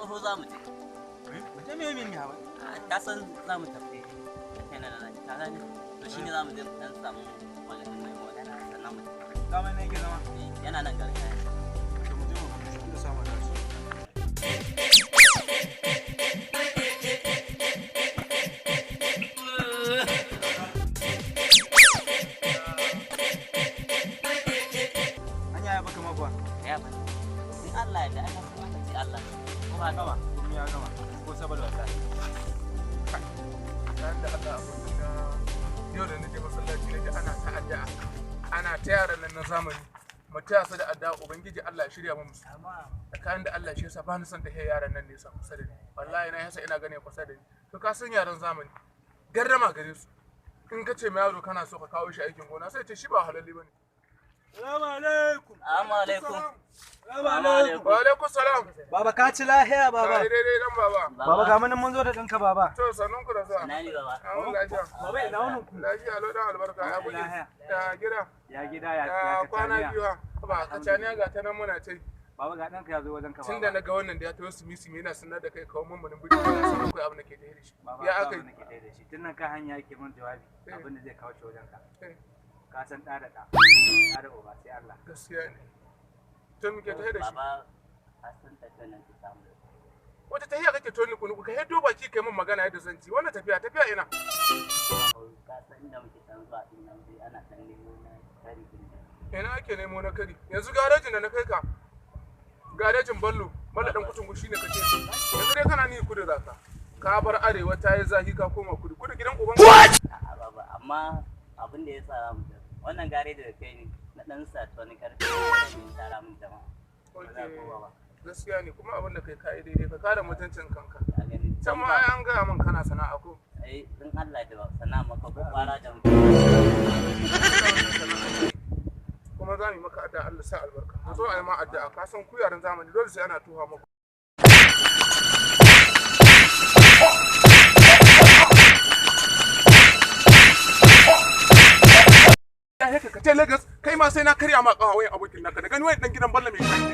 tsoho za mu je. Mu je me min ya ba? Ka san za mu tafi kai na nan ka gane to shine za mu je mu dan samu maganin mai magana sannan mu tafi. Zaman ne ke zama? Yana nan garka. To mu je mu samu dace. Ya ba. Sai Allah da Allah kuma sai Allah. Ko ba gama? Kuma ya gama. Ko saboda wallahi. Dan da Allah abin da yau da nake masallaci nake ana ta addu'a. Ana ta yaran nan na zamani. Mu taya su da addu'a ubangiji Allah ya shirya mu musu. Tsakanin da Allah shi yasa ba ni son da yaran nan ne sa kusa da ni. Wallahi na yasa ina gane kusa da ni. To ka san yaran zamani. Gardama gare su. In ka ce ma yaro kana so ka kawo shi aikin gona sai ce shi ba halalli bane. Assalamu alaikum. Assalamu alaikum. Assalamu alaikum. Wa alaikum salam. Baba ka ci lahiya baba. Ai dai dan baba. Baba ga mun zo da ɗanka baba. To sannun ku da sa. Ina ni baba. An lafiya. Baba ina wannan ku. Lafiya lo dan albarka ya buge. Ya gida. Ya gida ya kwana kacaniya. biyu ba kacaniya ga ta nan muna tai. Baba ga ɗanka ya zo wajen ka baba. Tunda na ga wannan da ya tawo su misi yana sanar da kai kawo mun bidi ya san akwai abin da ke da shi. Ya aka yi. nake da shi. Tun nan ka hanya yake mun jawabi abin da zai kawo shi wajen ka. Ka san ɗa da ɗa. Ɗa da uba sai Allah. Gaskiya ne. To muke tahe da shi. Baba Hassan ta kana ki samu. Wata tahiya kake toni kunu ka heddo baki kai mun magana yadda zan ci. Wannan tafiya ina. Ka san inda muke san zuwa din nan dai ana san nemo na kari din. Ina ake nemo na kari. Yanzu garejin da na kai ka. Garejin ballo, dan kutungu shine kace. Yanzu dai kana ni kudu zaka. Ka bar arewa ta yi zahi ka koma kudu. Kudu gidan uban. A'a baba amma abin da ya sa mu wannan gare da kai ne na dan sa wani karfi ne tara mun jama'a. Gaskiya ne kuma abin da kai kai daidai ka kare mutuncin kanka. A gani Can ma ai an gaya min kana sana'a ko? ai din Allah da sana maka ko fara da mu. Kuma za mu yi maka addu'a Allah sa albarka. Ka zo a yi ma addu'a ka san ku yaran zamani dole sai ana tuha maka. Ka ce Lagos kai ma sai na karya ma kawayen abokin naka da gani wani dan gidan balla mai kai.